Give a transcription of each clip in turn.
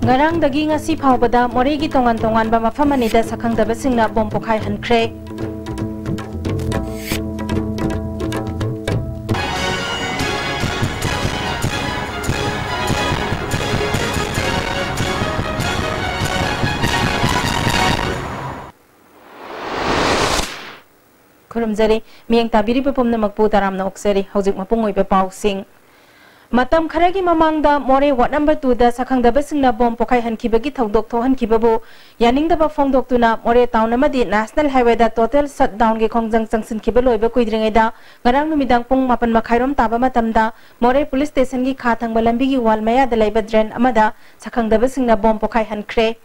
Ngarang dagi ngasi phawbada moregi tongan ba mafam anida sakhangdaba singna bom pokhai hankre. Kurumjari miyeng tabiri pe pomna makpu taramna okseri hojik mapungoi pe pausing. Matam kharagi mamangda more wat number 2 da sakhangdaba singna bom pokhai hankibagi thodok thohan kibabu yaningdaba phongdok tuna more town amadi national highway da total shutdown ge khongjang changsin kibaloi ba kuidringai da ngarang numidang pung 8 makhairom taba matamda more police station gi khathangba lambi gi wal maya da laiba drain amada sakhangdaba singna bom pokhai hankre.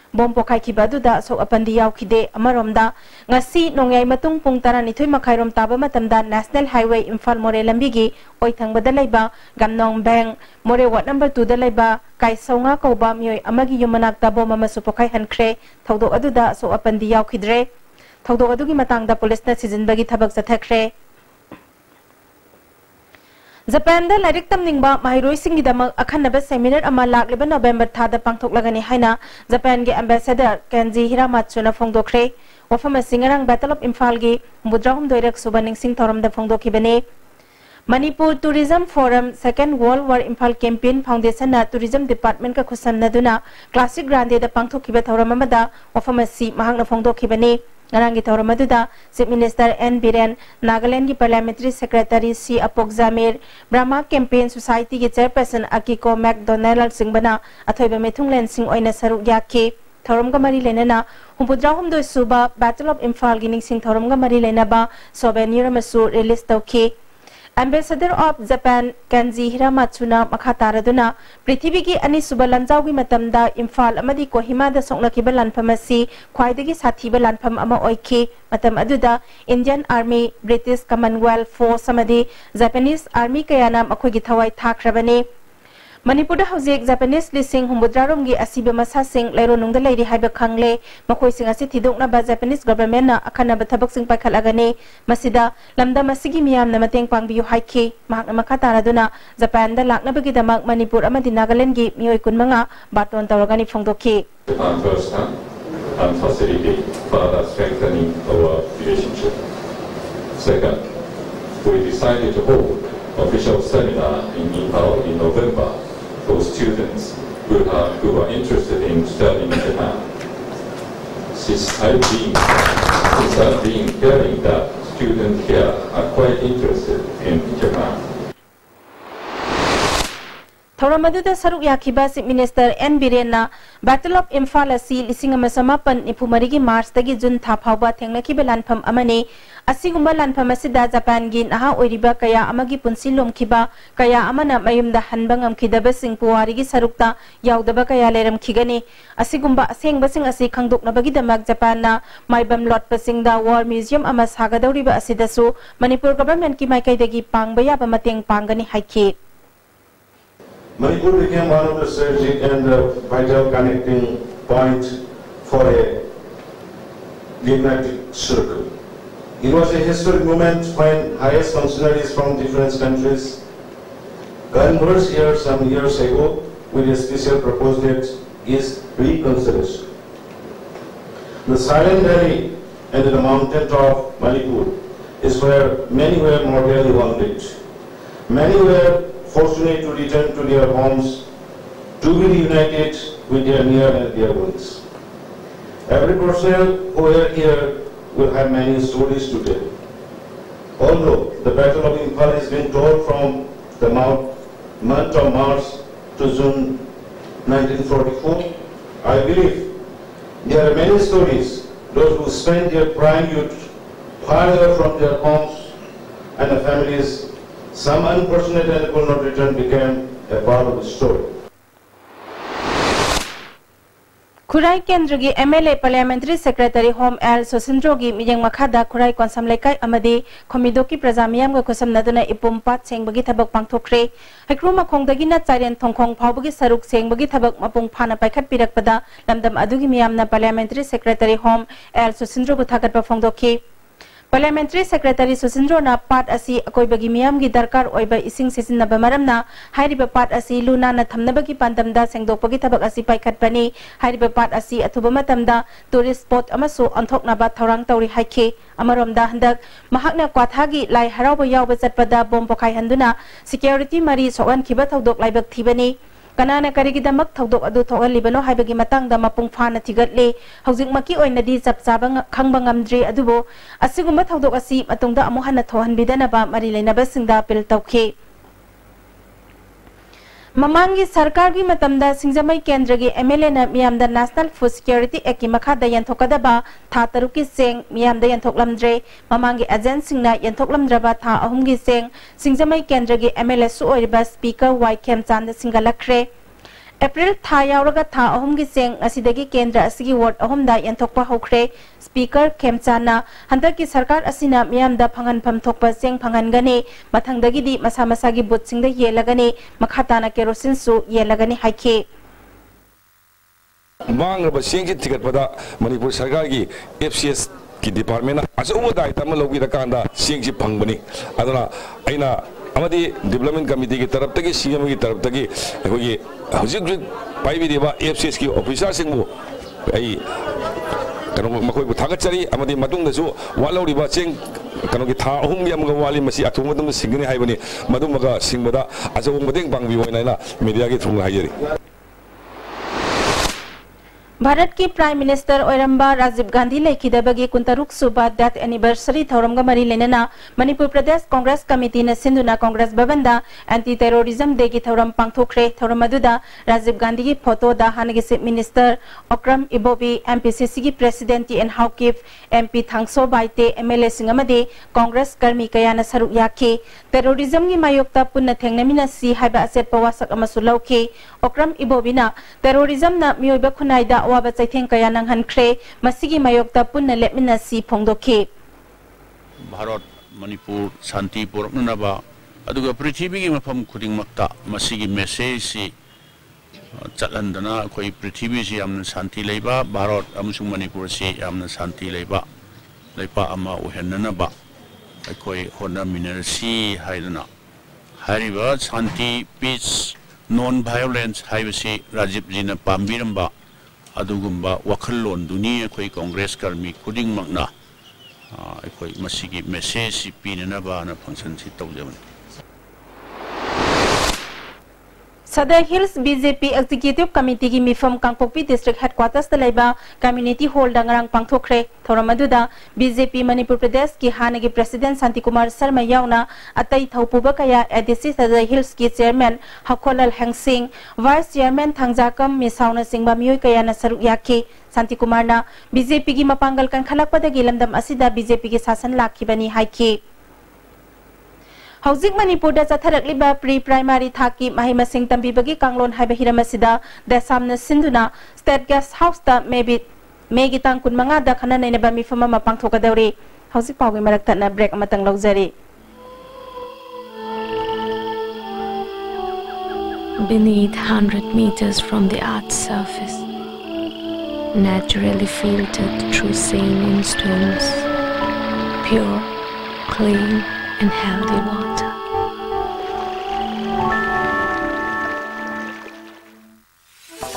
Bom pokhai kibadu da so apandi yaw khide amaromda ngasi nongyai matung pung taranithoi makhairom taba matamda national highway imphal more lambigi oithangba da laiba gamnong bang more wat number 2 da laiba kaisonga koba mioi amagi yumanak da bom amasu pokhai hankre thodok adu da so apandi yaw khidre thodok adu gi matang da police na sizinbagi thabak chathakre. Japan da lairik tamningba mahiroi singi damak akhanaba seminar ama lakleba November thada pangthoklagani haina Japan ge ambassador Kenji Hiramatsu na phongdokre wafama singarang Battle of Imphal gi mudrahum doirak subaning sing thoram da phongdokhibane. Manipur Tourism Forum Second World War Imphal Campaign Foundation na Tourism Department ka khusan naduna classic grande da pangthokhiba thoram amada wafama si mahangna phongdokhibane. Ngarangi Tauramadуда, Chief Minister N. Biren, Nagaland ki Parliamentary Secretary C. Apok Zamir, Brahma Campaign Society ki Chairperson Akiko McDonald Singbana, Athoiba Methunglen Singh Oina Saruk Yaki, Tauram Mari Lenana, Humpudrahum do Suba, Battle of Imphal Gining Sing Tauram Mari Lenaba, Souvenir Masu release Toki. Ambassador of Japan Kenji Hiramatsu na makataraduna Prithvi ki ani suba lanjaw gi matamda Imphal amadi Kohima da songlakiba lanpham asi khwaidagi sathiba lanpham ama oiki matam aduda Indian Army, British Commonwealth Force amadi Japanese Army kayana makhoi gi thawai thakrabani. Manipur da hojik Japanese lising humbudrarom gi asiba masa sing lairo nungda lairi haiba khangle makhoi sing asi thidokna ba Japanese government na akhana ba thabak sing paikhalagani masida lamda masigi miyam na mateng pangbiyu haiki mahakna makataraduna Japan da lakna bagi damak Manipur amadi Nagaland gi mioi kunmanga baton tawragani phongdokhi. Japan first hand and facilitate further strengthening our relationship. Second, we decided to hold official seminar in Imphal in November for students who are interested in studying in Japan. Since I've been hearing that students here are quite interested in Japan. Tauramadudha saruk yakiba Chief Minister N. Biren na Battle of Imphal asi lising amasamapan ipumarigi March tagi June thapawba thenglakiba lanpham amane asigumba lanpham asida Japan gi naha oiriba kaya amagi punsilom khiba kaya amana mayumda hanbangam khidaba sing puwarigi sarukta yaudaba kaya leram khigani asigumba aseng basing asi khangdoknabagi damak Japan na maibam lot pasing da War Museum ama sagadawriba asidasu Manipur government ki maikaidagi pangba yaba mateng pangani haiki. Manipur became one of the strategic and vital connecting point for a diplomatic circle. It was a historic moment when highest functionaries from different countries conversed here some years ago with a special proposed date is reconciliation. The Silent Valley and the mountain top Manipur is where many were mortally wounded. Many were fortunate to return to their homes, to be reunited with their near and dear ones. Every person who are here will have many stories to tell. Although the Battle of Imphal is being told from the month of March to June 1944, I believe there are many stories. Those who spent their prime youth farther from their homes and their families, some unfortunate and could not return, became a part of the story. खुराई केंद्र की MLA parliamentary secretary home L Sosindro की मियंग मखादा खुराई कोनसम लेकाई अमदी खोमिदो की प्रजा मियाम ग खुसम नदुना इपुम पात सेंगबगी थबक पांगथोखरे हैक्रू मखोंगदगी न चारेन थोंखोंग फावबगी सरुक सेंगबगी थबक मपुंग फाना पाइखत पिरकपदा लमदम अदुगी मियामना पार्लियामेंट्री सेक्रेटरी होम एल सोसिंद्रो को थागतपा फोंगदोखी पार्लियामेंट्री सेक्रेटरी सुसिंद्रो ना पाट असी अकोइबगी मियाम की दरकार ओइबा इसिंग सिसिनबा मरमना हाइरिबा पाट असी लुना ना थमनबगी पांदमदा सेंगदोकपगी थबक असी पाइखतपनी हाइरिबा पाट असी अथुबा मतमदा टूरिस्ट स्पॉट अमसो अंथोकनाबा थौरांग तौरी हाइखे अमरोमदा हंदक महाकना क्वाथागी लाई हरावबा यावबा चटपदा बोम पोखाई हंदुना सिक्योरिटी मरी सोगनखिबा थौदोक लाइबक थिबनी कनाना करिगिदमक थौदोक अदु थोगलिबनो हाइबगी मतंगदा मपुंग फाना थिगतले हौजिकमकी ओइनदी चपचाबा खंगबा ngamdri अदुबो असिगुम्बा थौदोक असि मतुंगदा अमु हन्ना थोहनबिदनबा मरी लेनबा सिंगदा अपील तौखे ममांगी सरकार की मतमदा सिंगजमई केंद्र की MLA ना मियामदा नेशनल फूड सिक्योरिटी एक्ट की मखादा यंथोकदबा था तरुकी सेंग मियामदा यंथोकलमद्रे ममांगी एजेंसिंगना यंथोकलमद्रबा था अहुमगी सेंग सिंगजमई केंद्र की MLA सु ओइबा स्पीकर वाई खेमचांद सिंगलखरे April था यावरगा था अहुमगी सेंग असिदगी केंद्र असिगी वार्ड अहुमदा यंथोकपा होखरे स्पीकर खेमचाना हंदक की सरकार असिना मियामदा फंगनफम थोकपा सेंग फंगनगने मथंगदगी मसा मसागी बुतसिंगदा येलगने मखाताना केरोसिन सु येलगने हाइखे मांगरबा सेंग थिगतपदा मणिपुर सरकार की FCS की डिपार्टमेंट अचौबा दायित्व अमा लौगिदकांदा सेंग फंगबनी अदुना अइना अमदी डेवलपमेंट कमिटी की तरफ तक CM की तरफ तक अखोगी हजिक पाइबिदिबा FCS की ऑफिसर सिंगबु आई कनो मखोइबु थागतचरी अमदी मतुंगदसु वालौरिबा चेंग कनो की था अहुमगी अमगा वाली मसी अथुमदम सिंगने हाइबनी मदुमगा सिंगबदा अचौबा मदेंग पांगबि ओइनाइना मीडिया की थ्रुंग हाइजरी भारत की प्राइम मिनिस्टर ओरंबा राजीव गांधी लेखिदबगी कुंतरुक सुबा डेथ एनिवर्सरी थौरमगा मरी लेनना मणिपुर प्रदेश कांग्रेस कमिटी ने सिंधुना कांग्रेस भवनदा एंटी टेररिज्म डे की थौरम पांगथोखरे थौरम अदुदा राजीव गांधी की फोटो दा हानगी chief minister Okram Ibobi MPCC की president N Haokip MP Thangso Baite MLA सिंगमदे कांग्रेस कर्मी कयाना सरुक याखे टेररिज्म की मायोक्ता पुन्ना थेंगनमिनासी हाइबा असेट पवासक अमसु लौखे ओक्रम इबोबीना टेररिज्म ना मियोइबा खुनाइदा वाबा चैथें कया नंगहनख्रे मसिगी मायोक्ता पुन्ना लेमिनासी फोंगदोखे भारत मणिपुर शांति पुरकनबा अदुगा पृथ्वी की मफम खुदिंगमक्ता मसिगी मेसेज सी चलंदना कोई पृथ्वी से यामन शांति लेबा भारत अमसुंग मणिपुर से यामन शांति लेबा लेपा अमा उहेननबा कोई होना मिनरसी हाइदना हारिबा शांति पीस नॉन वायलेंस हाइबसी राजीव जी ने पाम्बिरंबा अदुगुम्बा वखल्लोन दुनी अखोई कांग्रेस कर्मी खुदिंगमक्ना अखोई मसिगी मेसेज पीननबा ना फंक्शन सि तौजबन सदर हिल्स BJP एग्जीक्यूटिव कमिटी की मिफम कांगपोकपी डिस्ट्रिक्ट हेडक्वार्टर्स तलाइबा कम्युनिटी हॉल दंगरांग पांगथोखरे थौरमदुदा BJP मणिपुर प्रदेश की हानगी प्रेसिडेंट शांति कुमार शर्मा यावना अतई थौपुबा कया एडीसी सदर हिल्स की chairman Hakolal Haengsing vice chairman Thangjakam मिसाउना सिंगबा मियोय कयाना सरुक याखे शांति कुमार ना BJP की मपांगल कंखलकपदगी लमदम असिदा BJP की शासन लाखिबनी हाइखे हौजिक मणिपुर दा चथरकलिबा प्री प्राइमरी थाकी महिमसिंग तंबीबगी कांगलोन हाइबा हिरमसिदा देसामना सिंधुना स्टेट गेस्ट हाउस दा मेगी तांग कुनमंगा दा खना नैनबा मिफम अमा पांगथोकदौरे हौजिक Pawgi मरक्तना break अमतंग लौजरी Beneath 100 meters from the Earth's surface, naturally filtered through saline stones, pure, clean and healthy water.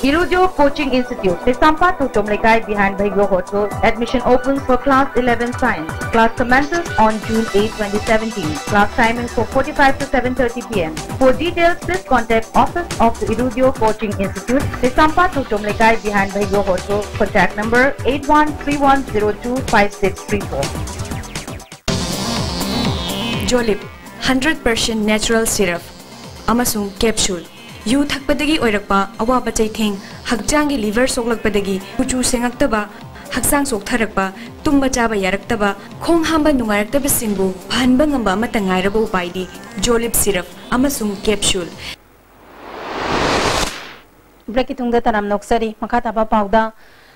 Irudio Coaching Institute, Tesampa to Tomlekai behind Bhaigo Hotel. Admission opens for Class 11 Science. Class commences on June 8, 2017. Class timing for 45 to 7:30 p.m. For details, please contact Office of the Irudio Coaching Institute, Tesampa to Tomlekai behind Bhaigo Hotel. Contact number 8131025634. Jolip 100% natural syrup amasung capsule yu thakpadagi oirakpa awaba chaitheng hakjangi liver soklakpadagi kuchu sengaktaba haksang soktharakpa tumba chaba yaraktaba khong hamba nungairaktaba singbu phanba ngamba matangairabo upaidi Jolip syrup amasung capsule Break itong datanam noksari makataba pauda.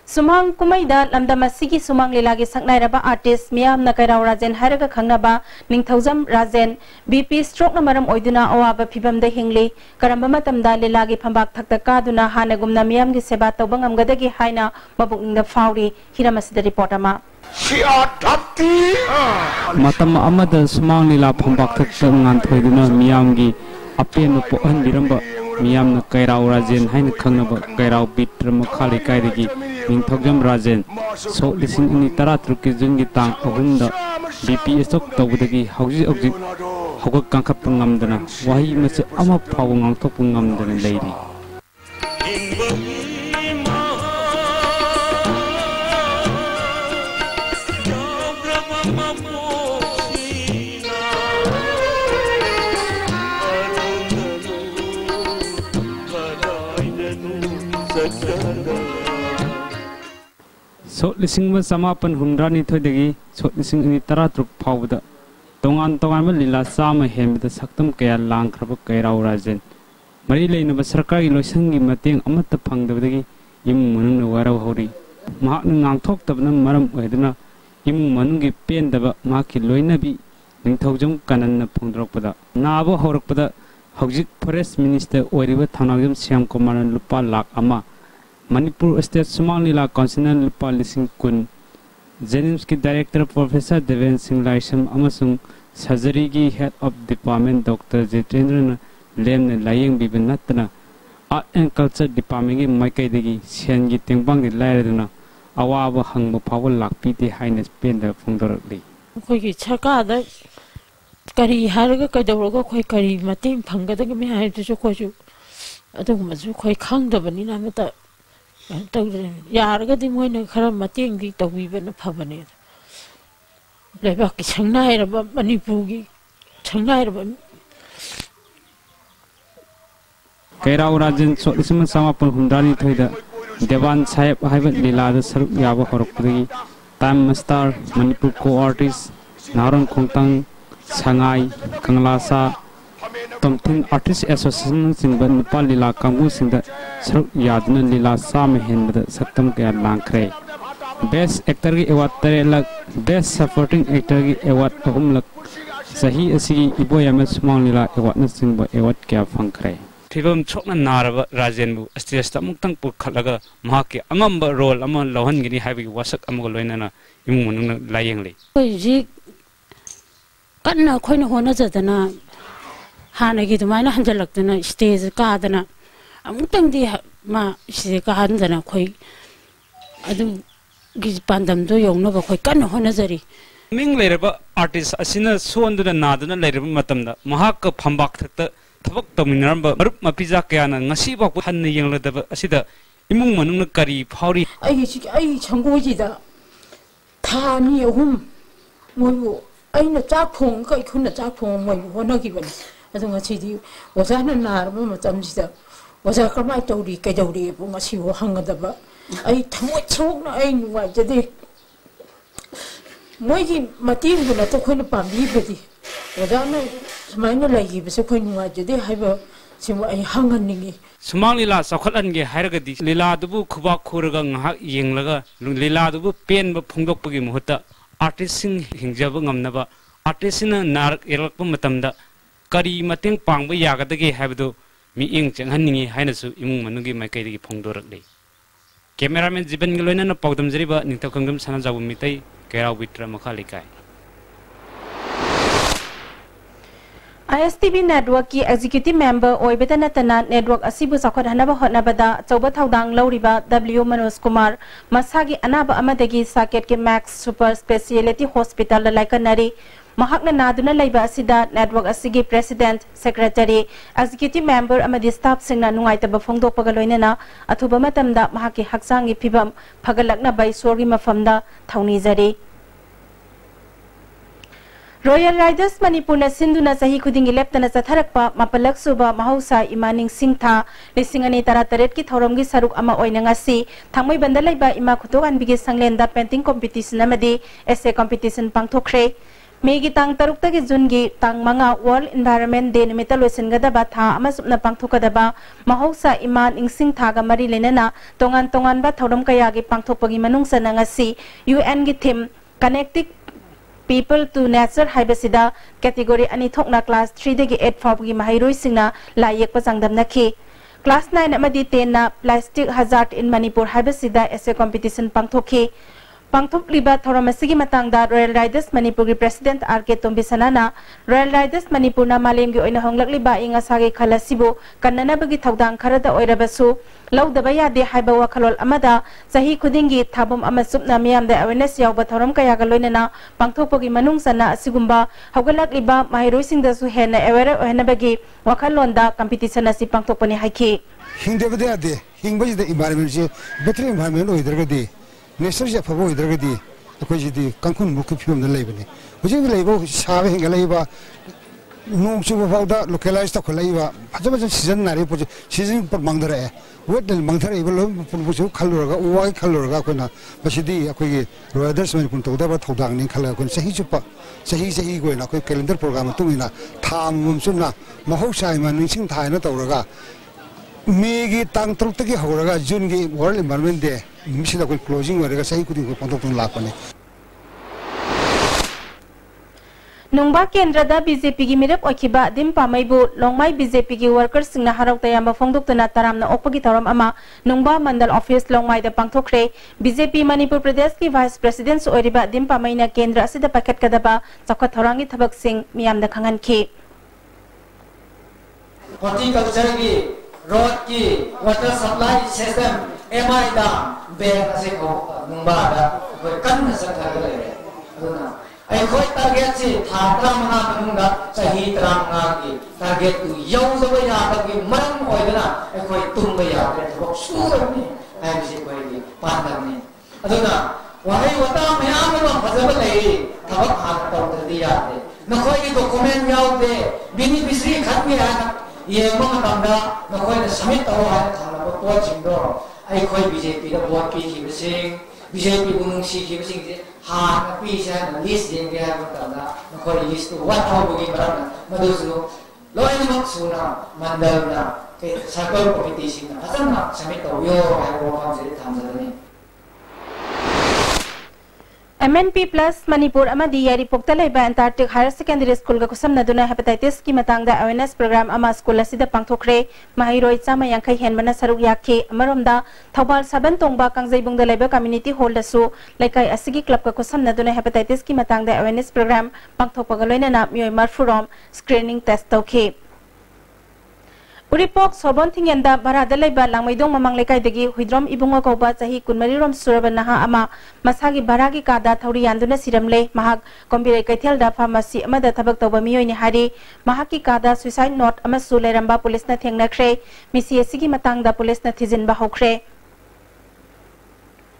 Sumang kumaida lamdam asigi sumang lilagi saknairaba artist miyam na kairaw rajen haraga khangnaba ningthaujam rajen BP stroke na maram oiduna awaba phibamda hingli karamba matamda lilagi phambak thakta kaduna hanagumna miyam gi seba tawbang amgadagi haina mabukningda fauri hiramasida report ama matam amada sumang lila phambak thakta nganthoiduna miyam gi apen pohan biramba miyam na kairaw rajen haina khangnaba kairaw bitrama khali kaidagi Ningthaujam Rajen so lising ini taratruk ki jungi tang ahumda BP stok tawdagi hauji hogak kangkap pengamdana wahi mase ama phawang angthok pengamdana leiri so lising samapan hundrani thoidagi so lising ini taratruk phawda tongan lila sama hemda saktam kaya langkraba kairaw rajen mari leina ba sarkari loisangi mateng amata phangdabdagi imung manung waraw hori mahak ngangthok tabna maram oiduna imung manungi pendaba maki loinabi ningthaujam kananna phongdrokpada naba horakpada hojik forest minister oiriba thanajam syam kumar lupa lakh ama Manipur State Sumang Lila Council Lupa Lising Kun Jenims ki Director Professor Deven Singh Laisam Amasung Surgery ki Head of Department Dr. Jitendra Lem ne Layeng Bibin Natana Art and Culture Department ki Maikai degi Sian ki Tengbang ki Lairaduna Awaba Hangba Power Lakpi Di Highness Penda Phongdorakli Khoi ki Sarkada Kari Haraga Kadawraga Khoi Kari Mating Phangada ki Me Hai Tuju Khoi Ju Adugma Ju Khoi Khangdabani Namata Yaragadi Moina Kara Mating di Tawiban of Havane. Lebaki Changnai about Manipugi Changnai about Kairaw Rajan so isma samapan hundrani thoida Devan Sahib Haibat Lila the Saruk Yaba Horokpuri Tam Master Manipur co-artist Naran Kongtang Sangai Kanglasa Tomtin Artist Association Singba Nepal Lila Kambu Singda Saruk Yadna Lila Sam Henda Saktam Kaya Langkre Best Actor ki Award Tarelak Best Supporting Actor ki Award Ahumlak Sahi Asigi Ibo Yamas Sumang Lila Award na Singba Award Kaya Fangkre Fibam Chokna Naraba Rajenbu Astis Tamuktang Pukalaga Mahaki Amamba role Aman Lohan Gini Habi Wasak Amagoloina Imun Layingly Jig Kana Koina Hona Zatana Hanagi to mine Hanjalakana stays Gardana Amutang di Ma Shikandana Koi Adu Gizpandam do Yong Nova Koi Kana Honazari Ming later artist Asina so under the Nadana later Matamda Mahaka Pambak Tabak Dominamba Rup Pizza Kiana Nasiba Hani Yang Lada Asida Imung Manuna Kari Pauri I Changojida Tani Hum Moyo Aina Japong Kaikuna Japong Moyo given I don't want to see was an alarm Matamsida was a Kamatori Kadori Masivo Hangadaba I told I knew what the day Moji Matin will not talk on a pambi was I minor like he was a point what the day have a hanging Sumalila Sakalange Haragadi Lila Dubu Kuba Kuragang Yinglaga Lila Dubu Pen Pungopagi Muhota artisting Hingjabang Nava artisan Nark Irapamatamda Kari Mating Pang Yagadagi Habdo Mi Ing Hangi Hinasu Imu Manugi Makadi Pongdorli Cameraman Ziban Galena Pogdam Zeriba Nitokangam Sanazawu Mitai Kera Witra Makalikai ISTV Network ki Executive Member Oibetana Tana Network Asibu Sakot Hanaba Hotnabada Choba Thaudang Lauriba W Manoj Kumar Masagi Anaba Amadagi Saket ki Max Super Speciality Hospital Laikanari Mahakna Naduna Laiba Asida Network Asigi President Secretary Executive Member Amadi Staff Singna Nungaitaba Phongdok Pagaloinana Athuba Matamda Mahaki Haksangi Phibam Phagalakna Bai Sori Mafamda Thaunizari Royal Riders Manipur na Sinduna sahi khudingi leptana chatharakpa mapalak suba mahausa imaning singtha lisingani tarataret ki thoramgi saruk ama oina ngasi thangmai bandalaiba ima khutok anbigi sanglenda painting competition amadi essay competition pangthokre Megi tang taruktagi Jungi tang manga World Environment Day nimita loisingadaba tha amasupna pangthokadaba mahausa iman ingsing thaga mari lenana tongan ba thorom kayagi pangthokpagi manungsana ngasi UN gi theme Connecting People to Nature haibasida category ani thokna class 3 dagi 8 fawgi mahairoi singna layek pasangdam nakhi class 9 amadi 10 na plastic hazard in Manipur haibasida essay competition pangthokhi Pangthok liba thoramasigi matangda Royal Riders Manipur President RK Tombisanana Royal Riders Manipur na malemgi oina honglak liba inga sage khalasibu kannana bagi thawdang kharada oirabasu laudaba yade haiba wakhalol amada sahi khudingi thabum amasupna miyamda awareness yawba thoram kaya galoinana pangthokpogi manungsana asigumba hawgalak liba mahiroisingda su hena aware ohenabagi wakhalonda competition asi pangthokpani haiki hingdebade ade hingbajida environment je better environment oidragadi Nature is a favorite druggy, because the Kankun Muki from the label. Which is the label, having a labor, no super powder, localized to Kalaiva, Pajamas season, season for Mangare, what the Mangare will color, white color, Gakuna, but she did a Riders when Puntoda, Todang in color, when Sahichupa, Sahi go in a quick calendar program to Mina, Tam Mumsuna, Mahosha, and Missing Tina Toraga. Megi tang truk taki horaga Jungi World Environment Day. Misi da koi closing warega sahi kudi ko pontok tong lakone. Nungba Kendrada BJP gi mirap okiba dim pamaibu longmai BJP gi workers singna harok tayamba fongdok tana taramna okpagi taram ama Nungba mandal office longmai da pangthokre BJP Manipur Pradesh ki vice president oiriba dim pamaina kendra asida paket kadaba chakwa thorangi thabak sing miyamda khangan ki horticulture gi road ki water supply system MI da bank ase ko Nungba da ko kan sakha gale aduna ai khoi target si tha tramanga manungda sahi tramanga ki target tu yau da ya da ki maram oidana ai khoi tumba ya da ko surani ai si ko ni pandani aduna wahai wata mayam ma fazaba lei thawak ha ta ta di ya de na khoi ki document yau de beneficiary khat me ha ye ma tamda na khoi na submit to ha thana ko to jingdo ai khoi BJP da vote pi ki bising BJP bunung si ki bising je ha na pi sa na list ding ge ha ta na khoi list to what how bugi baram madu su loi mak suna mandal na ke circle competition na asan na submit to yo ai ko ham je tham ni MNP Plus Manipur amadi yari poktalaiba Antarctic Higher Secondary School ga kusam naduna hepatitis ki matangda awareness program ama school asida pangthokre mahiroi chama yankai henmana saruk yakhe amaromda thobal saban tongba kangjaibungda laiba community hall dasu laikai asigi club ga kusam naduna hepatitis ki matangda awareness program pangthokpa ga loinana mioi marfurom screening test tawkhe Uripok Sobon Thingenda Barada Laiba Langmaidong Mamang Lekai Degi Huidrom Ibunga Koba Sahi Kunmarirom Surabanaha Ama Masagi Baragi Kada Thauri Yanduna Siramle Mahak Kombire Kaithel Pharmacy Amada Tabak Toba Miyoi ni Hari Mahaki Kada Suicide Note Amasu Leramba Police na Thengnakre Misi Asigi Matangda Police na Thijinba Hokre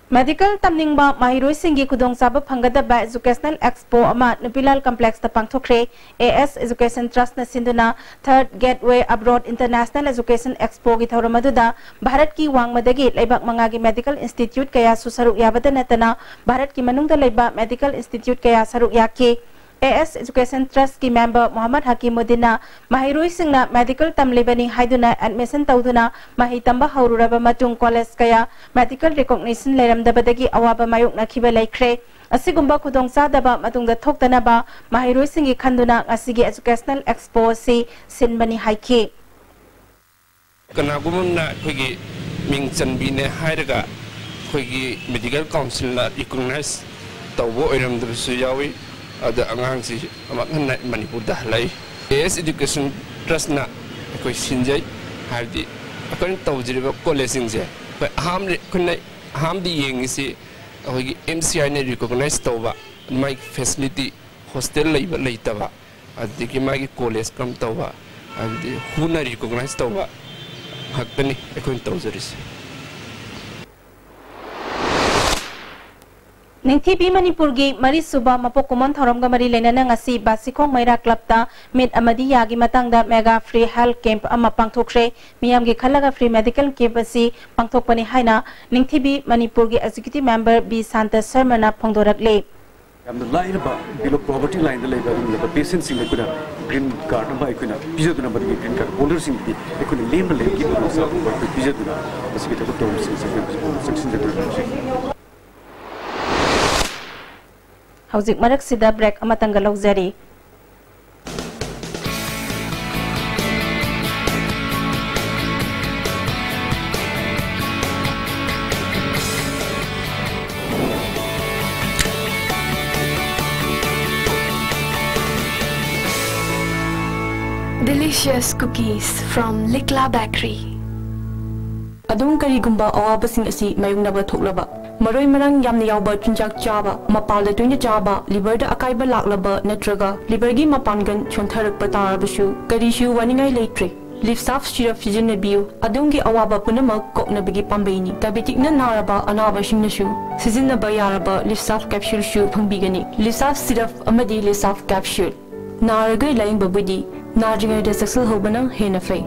Medical Tamningba Mahiroi Singi Kudong Saba Pangadaba Educational Expo Ama Nupilal Complex the Pangthokre AS Education Trust na Sinduna Third Gateway Abroad International Education Expo Githauramadu Bharat ki Wangmadagi Laibak Mangagi Medical Institute kaya susaruk yabada natana Bharat ki manungda laiba Medical Institute kaya saruk yaki AS Education Trust ki member Muhammad Hakimuddina Mahiroi Singna Medical Tamlibani Haiduna admission tauduna Mahi Tamba Haururaba Matung College kaya Medical Recognition Leramdabadagi Awaba Mayuk Nakiba Laikre Asigumba Kudong Sadaba Matungda Toktanaba Mahiroi Singi Kanduna Asigi Educational Expo si Sinbani Haiki Kanagumna Kwigi Ming Chanbine Hairaga Kwigi Medical Council recognize Tawo Iram the Suyawi ada angang si amak na Manipur dah lai AS Education Trust na koi sinjai hardi akan tahu jadi college sinjai ham di yang si koi MCI ne recognize tahu ba mai facility hostel lai ba lai tahu ba adi ki mai college kam tahu ba adi huna recognize tahu ba hak ni akan tahu jadi Ningtibi Manipur gi Mari Suba Mapokumon Thoromga Mari Lenana ngasi Basikong Maira Club ta Mid Amadi Yagi Matangda Mega Free Health Camp ama pangthokre miyam gi khalaga free medical camp asi pangthokpani haina Ningtibi Manipur gi executive member B Santa Sharmana phongdorakle yamna lairba below poverty line the labor in the patients in the green card by kuna pizza number green card holders in the limb lake in the pizza as we talk terms section the Hauzik marak sida break amatang galok zari. Delicious cookies from Likla Bakery. Adum karigumba awabasing asi mayungnaba thoklaba maroi marang yamna yawba chunjak chaba mapalda tuinja chaba liver da akaiba laklaba natraga liver gi mapangan chontharakpa tarabasu karishu waningai leitre live staff syrup sizinnabiu adumgi awaba punama koknabigi pambaini diabetic na naraba anaba singnasu sizinnaba yaraba live staff capsule shu phangbigani live staff syrup amadi live staff capsule naragai laing babudi narjingai da saksal hobana hena fei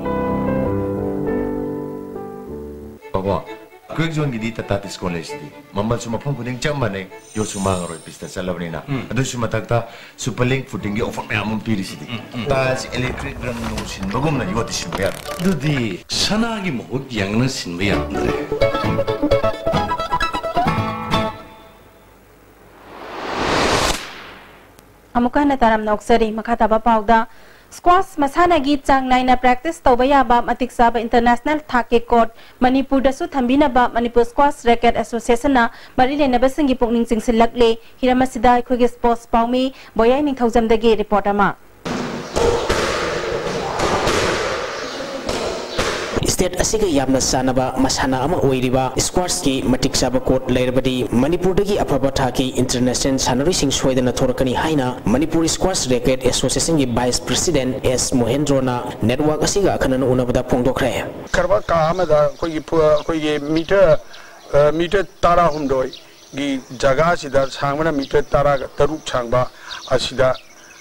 Papa, quick zone gidi tatatis college di. Mamal suma pun kuning camane yo suma ngaro pista salabni na. Ado suma takta superlink footing gi offer me amum piri sidi. Tas electric drum no sin bagum na yo tisin bayar. Dudi sana gi mo yang na sin bayar ndre. Amuka na taram na oksari makataba pauda. Squash masana gi chang naina practice tawaya ba matik saba international thake court Manipur da su thambina ba Manipur Squash Racket Association na marile na basingi pokning singsil lakle hiramasida khoge sports paumi boyai ning thaujam dagi report ama State asiga yamna sanaba masana ama oiriba squash ki matik saba court lerbadi Manipur dagi afaba thaki international sanari sing soidana thorakani haina Manipur Squash Racket Association gi vice president S Mohendro na network asiga akhanan unabada phongdokre karba ka amada koi meter tara humdoi gi jaga sida sangmana meter tara taruk changba asida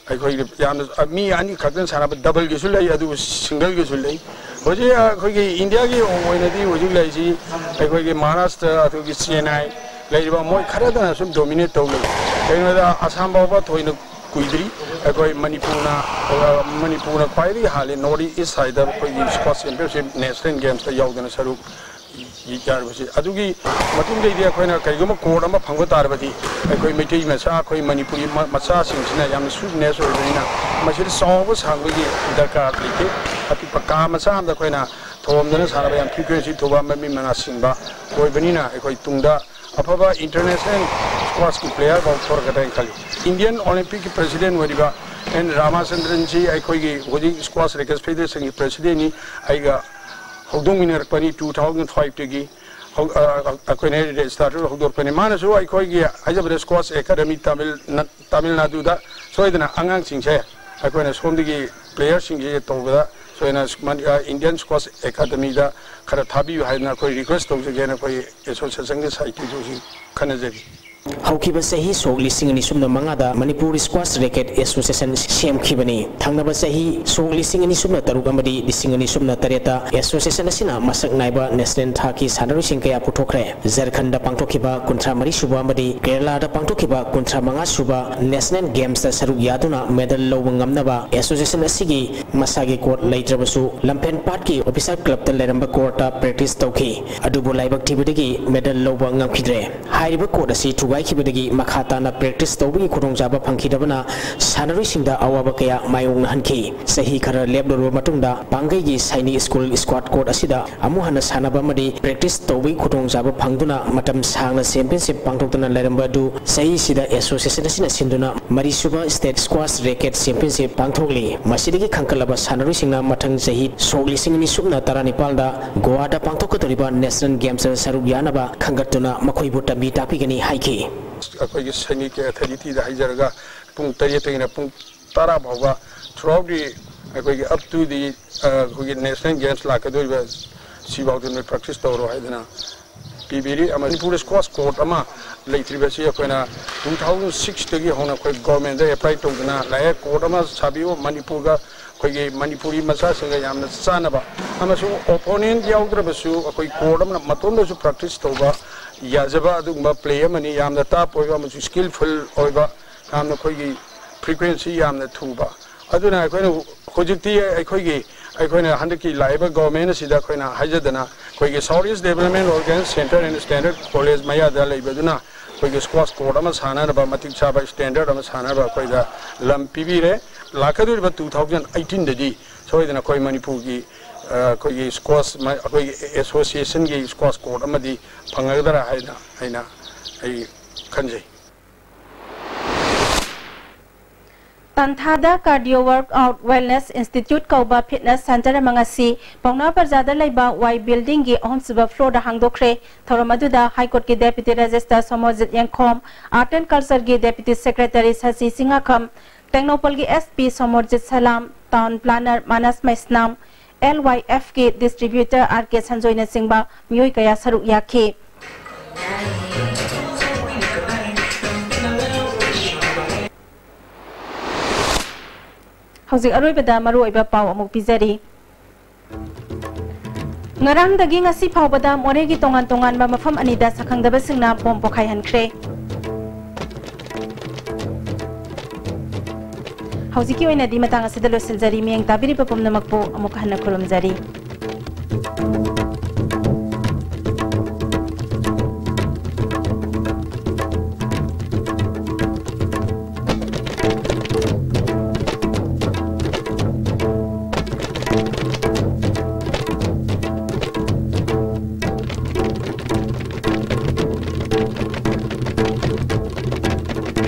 akhoi yamna mi ani khakdan sanaba double gi sulai adu single gi sulai hoje akhoi India gi oinadi hoji laisi akhoi Maharashtra akhoi Chennai laiba moi kharada sum dominate tawle kainada Assam ba thoina kuidri akhoi Manipurna kwairi hale north east side akhoi squash championship national games ta yaudana saruk yarbasi adugi matung dei dia khoina kaigoma court ama phangba tarbadi akhoi meitei masa akhoi Manipuri macha singsina yam sweetness oidina masir sawba sangbi darkar lite api pakka macha am da khoina thomdana saraba yam frequency thoba mami mana singba oibanina akhoi tungda afaba international squash ki player ba thor gata khali Indian Olympic president wariba and Ramachandran ji akhoi gi hoji squash racket federation ki president ni aiga Hogdong winner pani 2005 tegi akhoi ne starter hogdor pani manasu akhoi gi ajabre squash academy Tamil Nadu da soidana angang singse akhoi ne somdigi players singje tawda soina Indian Squash Academy da khara thabi haina akhoi request tawje na akhoi association ge site ju khanajari Haukiba sahi sok lising ni sumna mangada Manipur Squash Racket Association sem khibani thangnaba sahi sok lising ni sumna taruk amadi lising ni sumna tareta association asina masak naiba national thaki sanari singkaya puthokre Jharkhand da pangthokiba kuntra mari suba amadi Kerala da pangthokiba kuntra manga suba national games da saruk yaduna medal lowba ngamnaba association asigi masagi court leitrabasu lampen part ki officer club ta leramba court ta practice tawki adubu laibak tibidagi medal lowba ngamkhidre hairiba court asi Kibadagi Makata na practice tawbi khurongjaba phangkhidabana sanari singda awaba kaya mayong hanki sahi khara lebdoro matungda pangai gi saini school squad court asida amu hana sanaba madi practice tawbi khurongjaba phangduna matam sangna championship pangtokdana leramba du sahi sida association asina sinduna marisuba state squash racket championship pangthokli masidagi khangkalaba sanari singna mathang sahi sogli singni subna tarani palda goa da pangthokadoriba national games saruk yanaba khangatuna makhoi bu tambi tapigani haiki akhoi sani ke authority da haijarga pung tariyatena pung tara bhava throughout the akhoi up to the akhoi national games la ka doi sibawdun practice tawro haidana pibiri Manipur squash court ama leitribasi akhoi 2006 tagi hona akhoi government da apply tawdana la court ama sabio Manipur ga akhoi Manipuri masa singa yamna chanaba amasu opponent yaudраbasu akhoi court ama matonda su practice tawba Yazaba adugba player mani yamna tap oiba musu skillful oiba यामना खोई frequency यामना थूबा अदुना अखोइना होजिक्ति अखोइना हंदकी लाइब government सिदा अखोइना हाइजदना खोई south east development organise centre and standard college मयादा लेबदुना खोई squash court अमा सानारबा मतिक चाबा स्टैंडर्ड अमा सानारबा खोइदा लम पीबीरे लाखदुरबा 2018 ददी सोइदना खोई मणिपुर की कोई स्क्वाश कोई एसोसिएशन की स्क्वाश कोर्ट अमदी फंगदरा हैना खंजे Tanthada Cardio Workout Wellness Institute Kauba Fitness Center Mangasi Pauna Parzada Laiba Y Building gi on suba floor da hangdokre Thoromaduda High Court ki Deputy Registrar Somojit Yangkhom Art and Culture gi Deputy Secretary Sasi Singhakam Technopol gi SP Somojit Salam Town Planner Manas Maisnam LYF ki Distributor RK Sanjoyna Singba Miyoi Kaya Saruk Yakhi Hauzik aroi bada maru iba pau amuk pizari. Ngarang dagi ngasi pau bada more gi tongan ba mafam anida sakhang daba singna pom pokhai hankre. Hauziki oina di matang asida losil jari miyang tabiri pa pom namakpo amuk hanna kolom jari.